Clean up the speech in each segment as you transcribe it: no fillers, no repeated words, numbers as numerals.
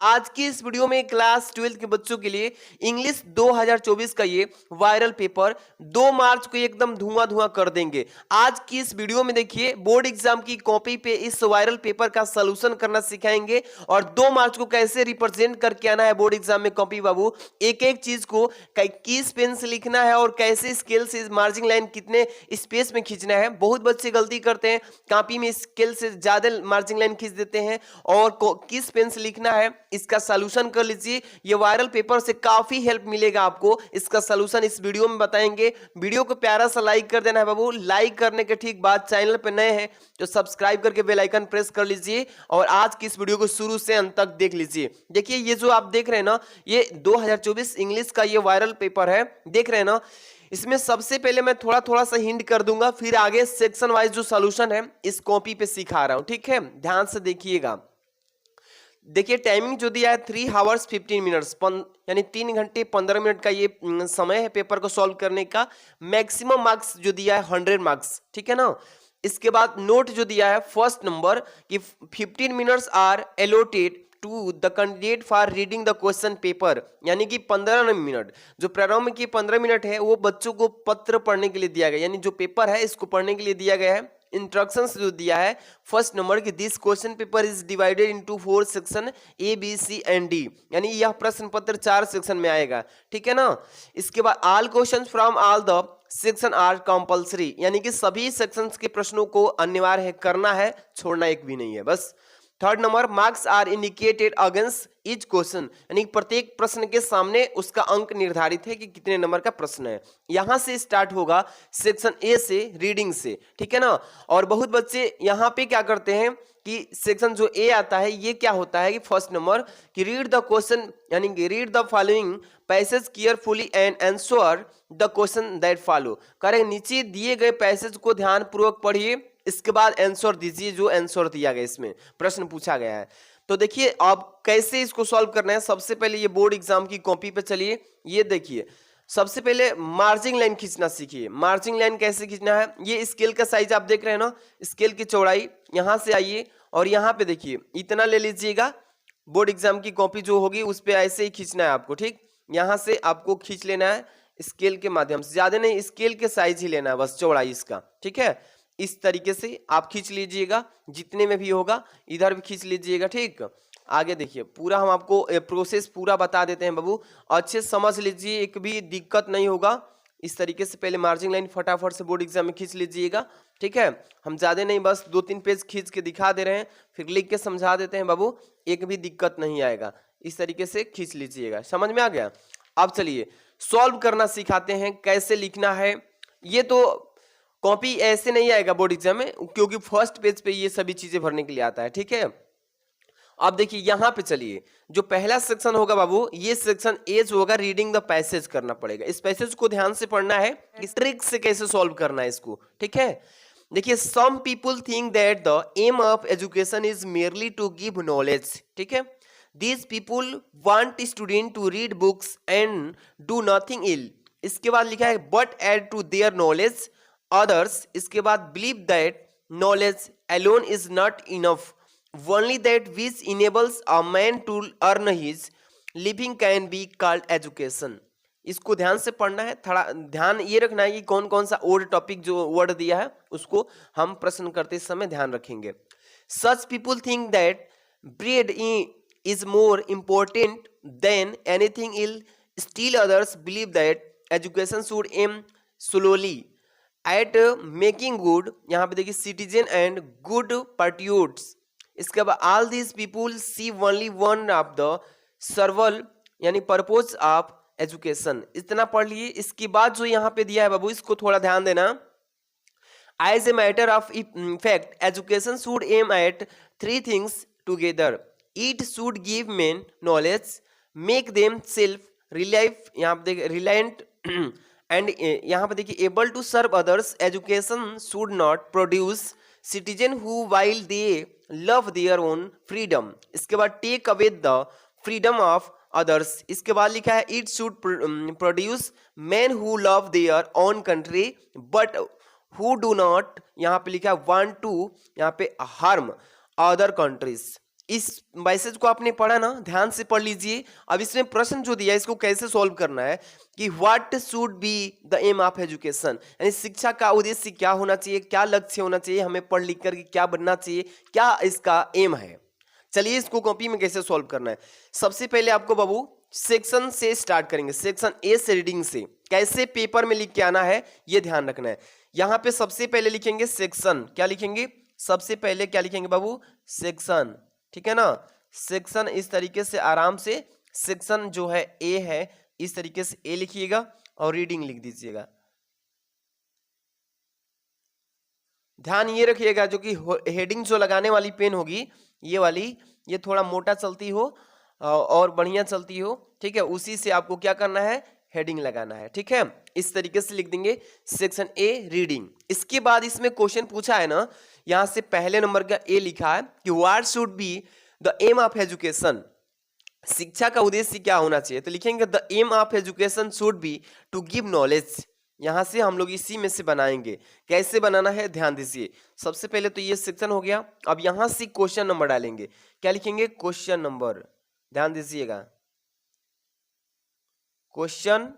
आज की इस वीडियो में क्लास 12 के बच्चों के लिए इंग्लिश 2024 का ये वायरल पेपर 2 मार्च को एकदम धुआं धुआं कर देंगे। आज की इस वीडियो में देखिए बोर्ड एग्जाम की कॉपी पे इस वायरल पेपर का सलूशन करना सिखाएंगे और 2 मार्च को कैसे रिप्रेजेंट करके आना है बोर्ड एग्जाम में कॉपी बाबू, एक एक चीज को किस पेन से लिखना है और कैसे स्केल से मार्जिन लाइन कितने स्पेस में खींचना है। बहुत बच्चे गलती करते हैं, कॉपी में स्केल से ज्यादा मार्जिन लाइन खींच देते हैं और किस पेन से लिखना है इसका सलूशन कर लीजिए। ये वायरल पेपर से काफी हेल्प मिलेगा आपको, इसका सलूशन इस वीडियो में बताएंगे। वीडियो को प्यारा सा लाइक कर देना है बाबू। लाइक करने के ठीक बाद चैनल पे नए हैं तो सब्सक्राइब करके बेल आइकन प्रेस कर लीजिए और आज की इस वीडियो को शुरू से अंत तक देख लीजिए। देखिए ये जो आप देख रहे हैं ना, ये 2024 इंग्लिश का ये वायरल पेपर है, देख रहे हैं ना। इसमें सबसे पहले मैं थोड़ा थोड़ा सा हिंट कर दूंगा, फिर आगे सेक्शन वाइज जो सॉल्यूशन है इस कॉपी पे सिखा रहा हूं, ठीक है, ध्यान से देखिएगा। देखिए टाइमिंग जो दिया है 3 आवर्स 15 मिनट्स, यानी 3 घंटे 15 मिनट का ये समय है पेपर को सॉल्व करने का। मैक्सिमम मार्क्स जो दिया है 100 मार्क्स, ठीक है ना। इसके बाद नोट जो दिया है फर्स्ट नंबर कि 15 minutes are allotted to the candidate for reading the question paper, यानी कि 15 मिनट जो प्रारंभ की 15 मिनट है वो बच्चों को पत्र पढ़ने के लिए दिया गया, यानी जो पेपर है इसको पढ़ने के लिए दिया गया है। इंस्ट्रक्शंस जो दिया है फर्स्ट नंबर की this question paper is divided into 4 section A B C and D, यानी यह प्रश्न पत्र 4 सेक्शन में आएगा, ठीक है ना। इसके बाद all questions from all the section are compulsory, यानी कि सभी सेक्शंस के प्रश्नों को अनिवार्य है करना है, छोड़ना एक भी नहीं है बस। Third number marks are indicated against each question, यानी प्रत्येक प्रश्न के सामने उसका अंक निर्धारित है कि कितने नंबर का प्रश्न है। यहां से स्टार्ट होगा सेक्शन ए से, रीडिंग से, ठीक है ना। और बहुत बच्चे यहां पे क्या करते हैं कि सेक्शन जो ए आता है ये क्या होता है कि फर्स्ट नंबर कि रीड द क्वेश्चन, यानी कि read the following passage carefully and answer the question that follow, करें नीचे दिए गए पैसेज को ध्यान पूर्वक पढ़िए, इसके बाद आंसर दीजिए जो आंसर दिया गया इसमें प्रश्न पूछा गया है। तो देखिए अब कैसे इसको सॉल्व करना है। सबसे पहले ये बोर्ड एग्जाम की कॉपी पे चलिए, ये देखिए सबसे पहले मार्जिंग लाइन खींचना सीखिए। मार्जिंग लाइन कैसे खींचना है, ये स्केल का साइज आप देख रहे हैं ना, स्केल की चौड़ाई यहां से आइए और यहाँ पे देखिए इतना ले लीजिएगा। बोर्ड एग्जाम की कॉपी जो होगी उस पर ऐसे ही खींचना है आपको, ठीक, यहाँ से आपको खींच लेना है स्केल के माध्यम से, ज्यादा नहीं, स्केल के साइज ही लेना है बस, चौड़ाई इसका, ठीक है। इस तरीके से आप खींच लीजिएगा, जितने में भी होगा इधर भी खींच लीजिएगा, ठीक। आगे देखिए पूरा हम आपको प्रोसेस पूरा बता देते हैं बाबू, अच्छे समझ लीजिए, एक भी दिक्कत नहीं होगा। इस तरीके से पहले मार्जिन लाइन फटाफट से बोर्ड एग्जाम में खींच लीजिएगा, ठीक है। हम ज्यादा नहीं, बस 2-3 पेज खींच के दिखा दे रहे हैं, फिर लिख के समझा देते हैं बाबू, एक भी दिक्कत नहीं आएगा। इस तरीके से खींच लीजिएगा, समझ में आ गया। अब चलिए सॉल्व करना सिखाते हैं, कैसे लिखना है। ये तो कॉपी ऐसे नहीं आएगा बोर्ड एग्जाम में, क्योंकि फर्स्ट पेज पे ये सभी चीजें भरने के लिए आता है, ठीक है। अब देखिए यहाँ पे चलिए, जो पहला सेक्शन होगा बाबू, ये सेक्शन ए जो होगा रीडिंग द पैसेज करना पड़ेगा। इस पैसेज को ध्यान से पढ़ना है, इस ट्रिक से कैसे सॉल्व करना है इसको, ठीक है। देखिए some people think that the aim of education is merely to give knowledge, ठीक है। These people want student to read books and do nothing ill। इसके बाद लिखा है but add to their knowledge others। इसके बाद believe that knowledge alone is not enough, only that which enables a man to earn his living can be called education। इसको ध्यान से पढ़ना है, थोड़ा ध्यान ये रखना है कि कौन कौन सा वर्ड टॉपिक जो वर्ड दिया है उसको हम प्रश्न करते समय ध्यान रखेंगे। Such people think that bread is more important than anything else, still others believe that education should aim solely at making good, यहाँ पे देखिए citizen and good patriots। इसके बाद all these people see only one of the several, यानी purpose of education। इतना पढ़ लिए। इसके बाद जो यहाँ पे दिया है बाबू, इसको थोड़ा ध्यान देना। As a matter of fact, education should aim at 3 things together। It should give men knowledge, make them self-reliant, यहाँ पे देखिए reliant and यहाँ पे देखिए able to serve others। Education should not produce citizens who while they love their own freedom, इसके बाद take away the freedom of others। इसके बाद लिखा है it should produce men who love their own country but who do not, यहाँ पे लिखा है want to, यहाँ पे harm other countries। इस मैसेज को आपने पढ़ा ना, ध्यान से पढ़ लीजिए। अब इसमें प्रश्न जो दिया है इसको कैसे सॉल्व करना है कि what should be the aim of education, यानी शिक्षा का उद्देश्य क्या होना चाहिए, क्या लक्ष्य होना चाहिए, हमें पढ़ लिख करके क्या बनना चाहिए, क्या इसका एम है। चलिए इसको कॉपी में कैसे सॉल्व करना है। सबसे पहले आपको बाबू सेक्शन से स्टार्ट करेंगे, सेक्शन ए से रीडिंग से कैसे पेपर में लिख के आना है ये ध्यान रखना है। यहां पे सबसे पहले लिखेंगे सेक्शन, क्या लिखेंगे, सबसे पहले क्या लिखेंगे बाबू, सेक्शन, ठीक है ना। सेक्शन इस तरीके से आराम से, सेक्शन जो है ए है, इस तरीके से ए लिखिएगा और रीडिंग लिख दीजिएगा। ध्यान ये रखिएगा जो कि हेडिंग जो लगाने वाली पेन होगी ये वाली, ये थोड़ा मोटा चलती हो और बढ़िया चलती हो, ठीक है, उसी से आपको क्या करना है, हेडिंग लगाना है, ठीक है। इस तरीके से लिख देंगे सेक्शन ए रीडिंग। इसके बाद इसमें क्वेश्चन पूछा है ना, यहां से पहले नंबर का ए लिखा है कि what should be the aim of education, शिक्षा का उद्देश्य क्या होना चाहिए, तो लिखेंगे the aim of education should be to give knowledge. यहां से हम लोग इसी में से बनाएंगे, कैसे बनाना है ध्यान दीजिए। सबसे पहले तो ये सेक्शन हो गया, अब यहां से क्वेश्चन नंबर डालेंगे, क्या लिखेंगे, क्वेश्चन नंबर, ध्यान दीजिएगा, क्वेश्चन,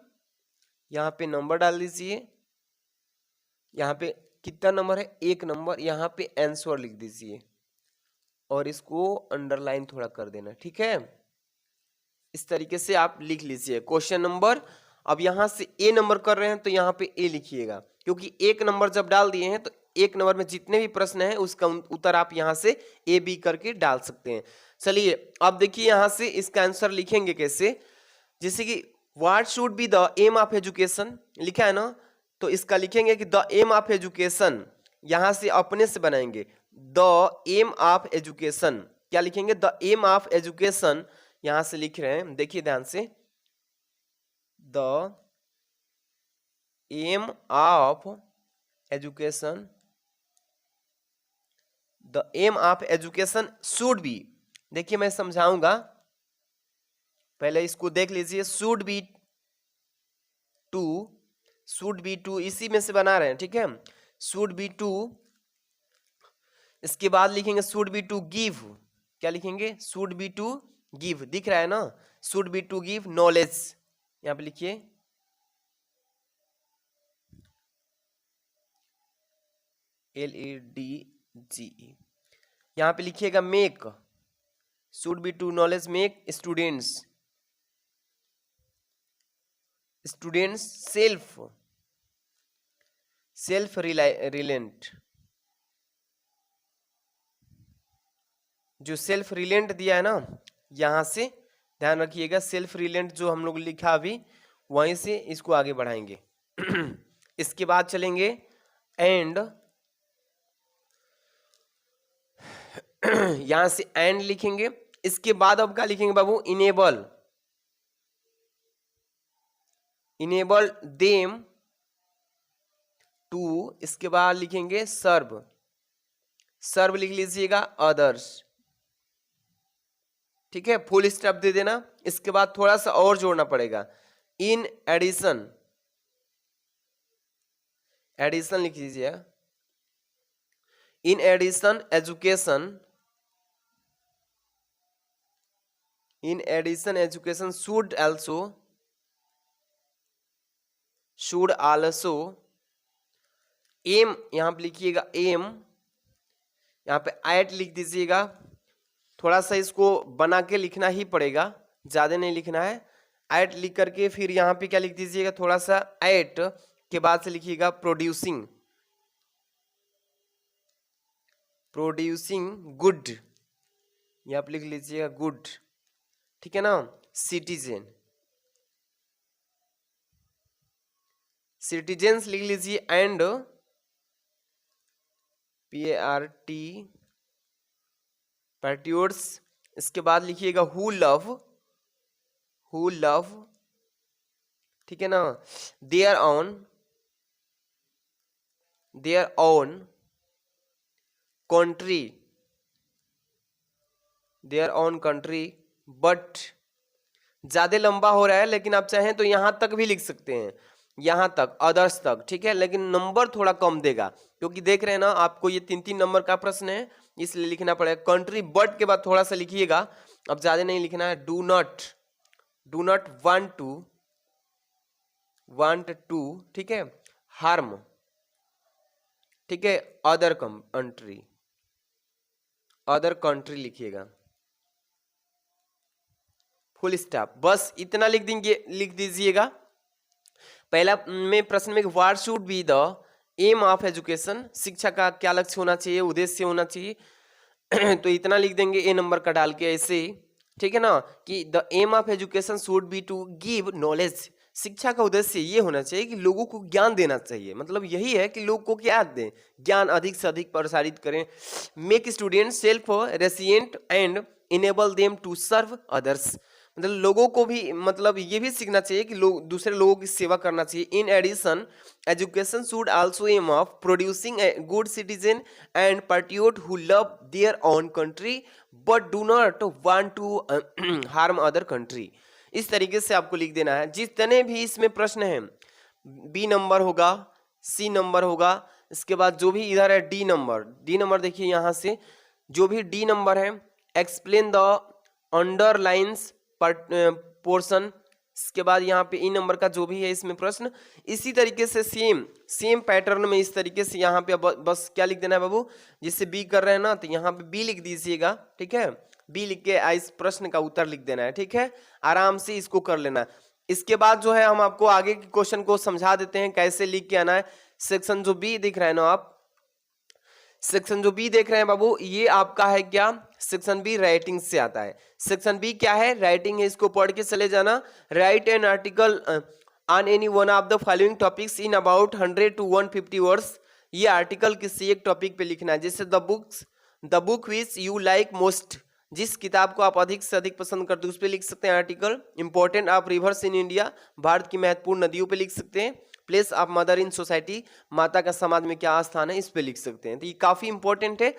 यहां पे नंबर डाल दीजिए, यहां पे कितना नंबर है, 1 नंबर, यहां पे आंसर लिख दीजिए और इसको अंडरलाइन थोड़ा कर देना, ठीक है। इस तरीके से आप लिख लीजिए क्वेश्चन नंबर। अब यहां से ए नंबर कर रहे हैं तो यहाँ पे ए लिखिएगा, क्योंकि 1 नंबर जब डाल दिए हैं तो 1 नंबर में जितने भी प्रश्न हैं उसका उत्तर आप यहां से ए बी करके डाल सकते हैं। चलिए अब देखिए यहां से इसका आंसर लिखेंगे कैसे, जैसे कि what should be the aim of education लिखा है ना, तो इसका लिखेंगे कि द एम ऑफ एजुकेशन, यहां से अपने से बनाएंगे द एम ऑफ एजुकेशन, क्या लिखेंगे, द एम ऑफ एजुकेशन, यहां से लिख रहे हैं, देखिए ध्यान से, the aim of education, the aim of education should be, देखिए मैं समझाऊंगा, पहले इसको देख लीजिए, should be to, should be to इसी में से बना रहे हैं, ठीक है, शुड बी टू, इसके बाद लिखेंगे शुड बी टू गिव, क्या लिखेंगे, शुड बी टू गिव, दिख रहा है ना, should be to give knowledge, यहां पे लिखिए LEDGE, यहां पे लिखिएगा make, should be to knowledge make students, students self reliant, जो सेल्फ रिलेंट दिया है ना, यहां से ध्यान रखिएगा, सेल्फ रिलेंट जो हम लोग लिखा अभी वहीं से इसको आगे बढ़ाएंगे। इसके बाद चलेंगे एंड, यहां से एंड लिखेंगे, इसके बाद अब क्या लिखेंगे बाबू, इनेबल, इनेबल देम टू, इसके बाद लिखेंगे सर्व, सर्व लिख लीजिएगा अदर्स, ठीक है, फुल स्टॉप दे देना। इसके बाद थोड़ा सा और जोड़ना पड़ेगा, इन एडिशन, एडिशन लिख लीजिए, in addition education, in addition education should also aim, यहां पे लिखिएगा एम, यहां पे एट लिख दीजिएगा, थोड़ा सा इसको बना के लिखना ही पड़ेगा, ज्यादा नहीं लिखना है, एट लिख करके फिर यहाँ पे क्या लिख दीजिएगा, थोड़ा सा एट के बाद से लिखिएगा प्रोड्यूसिंग, गुड, यहाँ पे लिख लीजिएगा गुड, ठीक है ना, सिटीजन, सिटीजन्स लिख लीजिए एंड PART पैट्रियोट्स, इसके बाद लिखिएगा हु लव, ठीक है ना, देयर ओन कंट्री, बट ज्यादा लंबा हो रहा है, लेकिन आप चाहें तो यहां तक भी लिख सकते हैं, यहां तक अदर्स तक, ठीक है, लेकिन नंबर थोड़ा कम देगा, क्योंकि देख रहे हैं ना आपको ये 3-3 नंबर का प्रश्न है, इसलिए लिखना पड़ेगा कंट्री, बट के बाद थोड़ा सा लिखिएगा, अब ज्यादा नहीं लिखना है। डू नॉट वांट टू, ठीक है, हार्म, ठीक है, अदर कंट्री लिखिएगा, फुल स्टॉप, बस इतना लिख दीजिएगा। पहला में प्रश्न में what should be the aim of education, शिक्षा का क्या लक्ष्य होना चाहिए, उद्देश्य होना चाहिए तो इतना लिख देंगे ए नंबर का डाल के ऐसे, ठीक है ना, कि the aim of education should be to give knowledge, शिक्षा का उद्देश्य ये होना चाहिए कि लोगों को ज्ञान देना चाहिए, मतलब यही है कि लोग को क्या दें, ज्ञान अधिक से अधिक प्रसारित करें। Make student self reliant and enable them to serve others, मतलब लोगों को भी मतलब ये भी सीखना चाहिए कि लोग दूसरे लोगों की सेवा करना चाहिए। In addition education should also aim of producing a good citizen and patriot who love their own country but do not want to harm other country. इस तरीके से आपको लिख देना है। जितने भी इसमें प्रश्न हैं, बी नंबर होगा, सी नंबर होगा, इसके बाद जो भी इधर है डी नंबर देखिए यहाँ से जो भी डी नंबर है, एक्सप्लेन द अंडरलाइंस पोर्शन, इसके बाद यहाँ पे ई नंबर का जो भी है इसमें प्रश्न, इसी तरीके से सेम पैटर्न में इस तरीके से यहाँ पे बस क्या लिख देना है बाबू, जिससे बी कर रहे हैं ना तो यहाँ पे बी लिख दीजिएगा, ठीक है, बी लिख के इस प्रश्न का उत्तर लिख देना है, ठीक है, आराम से इसको कर लेना। इसके बाद जो है हम आपको आगे के क्वेश्चन को समझा देते हैं कैसे लिख के आना है। सेक्शन जो बी दिख रहा है ना, आप सेक्शन जो बी देख रहे हैं बाबू, ये आपका है क्या, सेक्शन बी राइटिंग से आता है। सेक्शन बी क्या है, राइटिंग है, इसको पढ़ के चले जाना। Right an article on any one of the following topics in about 100 to 150 words, ये आर्टिकल किसी एक टॉपिक पे लिखना है, जैसे the book which you like most, जिस किताब को आप अधिक से अधिक पसंद करते हैं उस पर लिख सकते हैं article. Important of reverse in India, Bharat की महत्वपूर्ण नदियों पे लिख सकते हैं। Place of mother in society, माता का समाज में क्या स्थान है, इस पे लिख सकते हैं। तो ये काफी इंपॉर्टेंट है,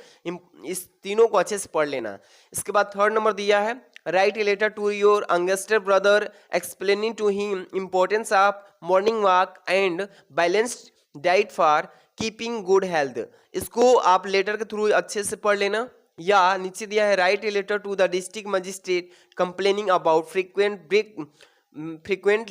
इस तीनों को अच्छे से पढ़ लेना। इसके बाद थर्ड नंबर दिया है, write a letter to your youngest brother explaining to him importance of morning walk and balanced diet for keeping good health, इसको आप लेटर के थ्रू अच्छे से पढ़ लेना। या नीचे दिया है, write a letter to the district magistrate complaining about frequent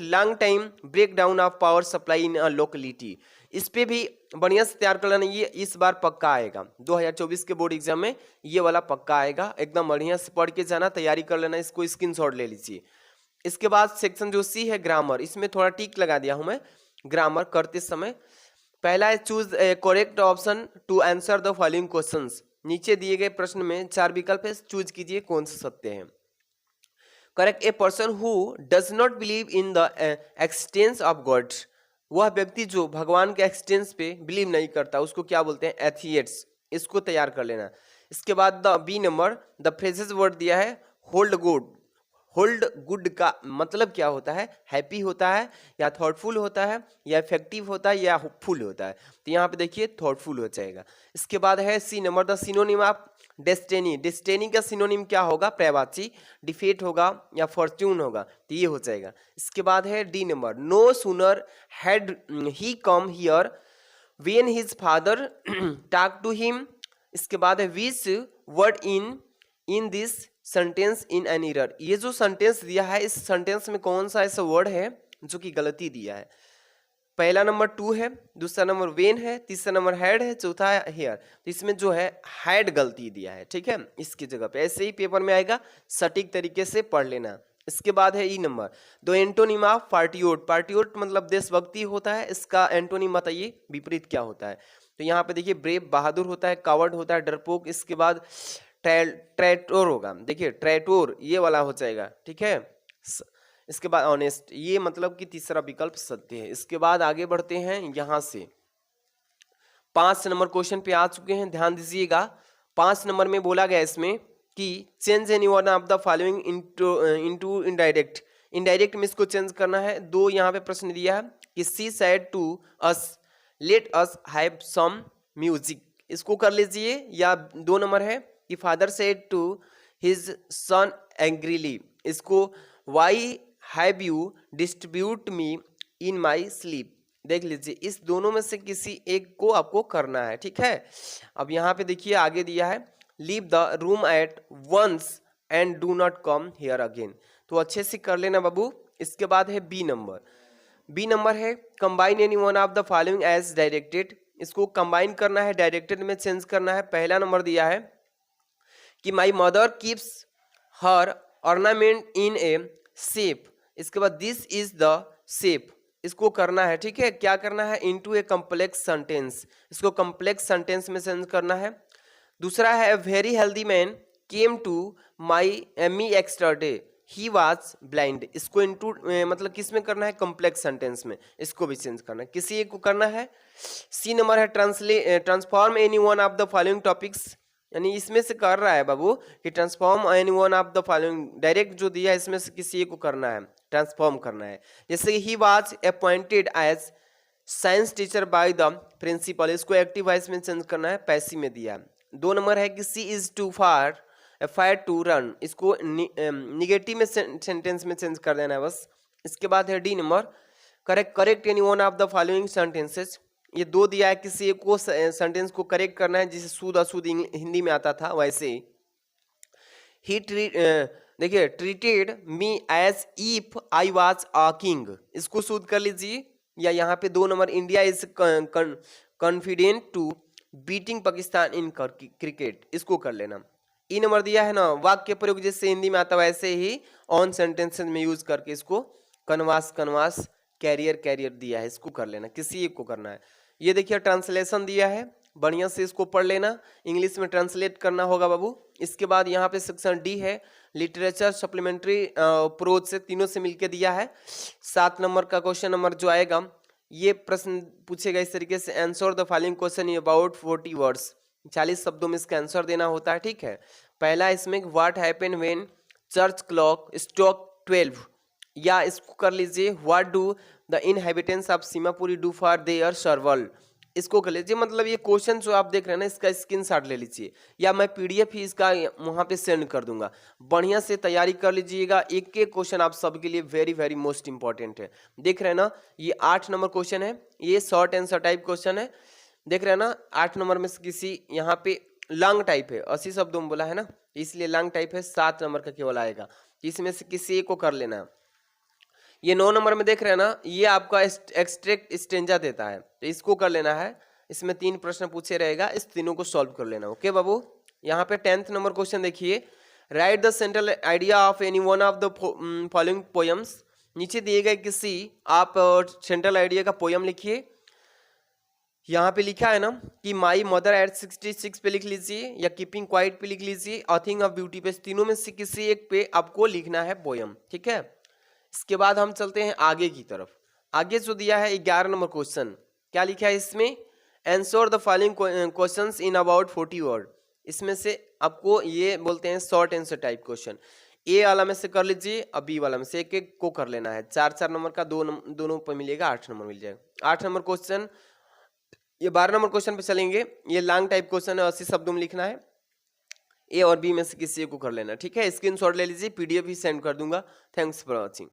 long time break down of power supply in a locality, इस पे भी बढ़िया से तैयार कर लेना। ये इस बार पक्का आएगा 2024 के बोर्ड एग्जाम में, ये वाला पक्का आएगा, एकदम बढ़िया से पढ़ के जाना, तैयारी कर लेना, इसको स्क्रीनशॉट ले लीजिए। इसके बाद सेक्शन जो सी है ग्रामर, इसमें थोड़ा टिक लगा दिया हूं मैं ग्रामर करते समय। पहला है choose a correct option to answer the following questions, नीचे दिए गए प्रश्न में 4 विकल्प है, चूज कीजिए कौन से सत्य हैं। Correct, a person who does not believe in the expanse of God, वह व्यक्ति जो भगवान के एक्सटेंस पे बिलीव नहीं करता उसको क्या बोलते हैं, एथियट्स, इसको तैयार कर लेना। इसके बाद the B number, the phrases word दिया है होल्ड गुड का मतलब क्या होता है, हैप्पी होता है या थॉटफुल होता है या इफेक्टिव होता है या होपफुल होता है, तो यहाँ पे देखिए थॉटफुल हो जाएगा। इसके बाद है C number, the synonym of destiny का सिनोनिम क्या होगा, प्रवाची, डिफेट होगा या फॉर्च्यून होगा, तो ये हो जाएगा। इसके बाद है D number, no sooner had he come here when his father talk to him. इसके बाद है which word in this sentence in an error, ये जो सेंटेंस दिया है इस सेंटेंस में कौन सा ऐसा वर्ड है जो कि गलती दिया है। पहला नंबर टू है, दूसरा नंबर वेन है, तीसरा नंबर हैड है, चौथा है हेयर, तो इसमें जो है हैड गलती दिया है, ठीक है, इसकी जगह पे ऐसे ही पेपर में आएगा, सटीक तरीके से पढ़ लेना। इसके बाद है ई नंबर, दो एंटोनिम ऑफ पार्टियोट मतलब देशभक्ति होता है, इसका एंटोनिम बताइए विपरीत क्या होता है। तो यहाँ पे देखिए ब्रेव बहादुर होता है, कावर्ड होता है डरपोक, इसके बाद ट्रैटोर होगा, देखिए ट्रैटोर ये वाला हो जाएगा, ठीक है। इसके बाद ऑनेस्ट, ये मतलब कि तीसरा विकल्प सत्य है। इसके बाद आगे बढ़ते हैं, यहां से 5 नंबर क्वेश्चन पे आ चुके हैं, ध्यान दीजिएगा। 5 नंबर में बोला गया इसमें कि change any one of the following into indirect में इसको चेंज करना है। 2 यहाँ पे प्रश्न दिया है कि she said to us let us have some music, इसको कर लीजिए। या 2 नंबर है कि father said to his son angrily, इसको why have you distribute me in my sleep, देख लीजिए, इस दोनों में से किसी एक को आपको करना है, ठीक है। अब यहाँ पे देखिए आगे दिया है leave the room at once and do not come here again. तो अच्छे से कर लेना बाबू। इसके बाद है बी नंबर। बी नंबर है combine any one of the following as directed. इसको कंबाइन करना है, डायरेक्टेड में चेंज करना है। पहला नंबर दिया है कि my mother keeps her ornament in A shape. इसके बाद दिस इज द शेप, इसको करना है, ठीक है। क्या करना है, इनटू ए कॉम्प्लेक्स सेंटेंस, इसको कॉम्प्लेक्स सेंटेंस में चेंज करना है। दूसरा है very healthy man came to my me yesterday he was blind. इसको इनटू मतलब किस में करना है, कॉम्प्लेक्स सेंटेंस में, इसको भी चेंज करना है, किसी एक को करना है। सी नंबर है transform any one of the following topics, यानी इसमें से कर रहा है बाबू कि transform any one of the following, direct जो दिया है इसमें से किसी एक को करना है, ट्रांसफॉर्म करना है। जैसे he was appointed as science teacher by the principal, इसको एक्टिव वॉइस में चेंज करना है, पैसिव में दिया। 2 नंबर है कि she is too far to run, इसको निगेटिव में सेंटेंस में चेंज कर देना है बस। इसके बाद है D number correct any one of the following sentences. ये 2 दिया है, किसी एक को सेंटेंस को करेक्ट करना है, जिसे शुद्ध अशुद्ध हिंदी में आता था वैसे ही देखिए treated me as if I was a king, इसको शुद्ध कर लीजिए। या यहाँ पे 2 number India is confident to beating Pakistan in cricket, इसको कर लेना। ई नंबर दिया है ना वाक्य प्रयोग जैसे हिंदी में आता वैसे ही ऑन सेंटेंसेस में यूज करके इसको कनवास कैरियर दिया है, इसको कर लेना, किसी एक को करना है। ये देखिए ट्रांसलेशन दिया है, बढ़िया से इसको पढ़ लेना, इंग्लिश में ट्रांसलेट करना होगा बाबू। इसके बाद यहाँ पे सेक्शन डी है लिटरेचर सप्लीमेंट्री प्रोज से, तीनों से मिलके दिया है। 7 नंबर का क्वेश्चन नंबर जो आएगा, ये प्रश्न पूछेगा इस तरीके से, answer the following question in about 40 words, 40 शब्दों में इसका आंसर देना होता है, ठीक है। पहला इसमें what happen when church clock stroke 12, या इसको कर लीजिए what do the inhabitants of Seemapuri do for their survival, इसको कर लीजिए। मतलब ये क्वेश्चन जो आप देख रहे हैं ना, इसका स्क्रीनशॉट ले लीजिए, या मैं पीडीएफ ही इसका वहाँ पे सेंड कर दूंगा। बढ़िया से तैयारी कर लीजिएगा, एक एक क्वेश्चन आप सबके लिए वेरी वेरी मोस्ट इंपॉर्टेंट है। देख रहे हैं ना, ये 8 नंबर क्वेश्चन है, ये शॉर्ट आंसर टाइप क्वेश्चन है। देख रहे हैं ना, 8 नंबर में से किसी यहाँ पे लॉन्ग टाइप है, 80 शब्दों में बोला है ना, इसलिए लॉन्ग टाइप है, 7 नंबर का केवल आएगा, इसमें से किसी एक को कर लेना। ये 9 नंबर में देख रहे हैं ना, ये आपका एक्सट्रैक्ट स्टेंजा देता है, तो इसको कर लेना है। इसमें 3 प्रश्न पूछे रहेगा, इस तीनों को सॉल्व कर लेना, ओके बाबू। यहाँ पे 10th नंबर क्वेश्चन देखिए, right the central idea of any one of the following poems. नीचे दिए गए किसी आप सेंट्रल आइडिया का पोएम लिखिए। यहाँ पे लिखा है ना कि माई मदर एट 66 पे लिख लीजिए, या कीपिंग क्वाइट पे लिख लीजिए, अ थिंग ऑफ ब्यूटी पे, तीनों में से किसी एक पे आपको लिखना है पोयम, ठीक है। इसके बाद हम चलते हैं आगे की तरफ। आगे जो दिया है 11 नंबर क्वेश्चन, क्या लिखा है इसमें, answer the following questions in about 40 word. इसमें से आपको ये बोलते हैं शॉर्ट आंसर टाइप क्वेश्चन। ए वाला में से कर लीजिए, अब बी वाला में से एक एक को कर लेना है। 4 नंबर का दोनों पर मिलेगा, 8 नंबर मिल जाएगा। 8 नंबर क्वेश्चन, ये 12 नंबर क्वेश्चन पे चलेंगे। ये लॉन्ग टाइप क्वेश्चन है, 80 शब्दों में लिखना है, ए और बी में से किसी को कर लेना, ठीक है। स्क्रीनशॉट ले लीजिए, पीडीएफ ही सेंड कर दूंगा। Thanks for watching.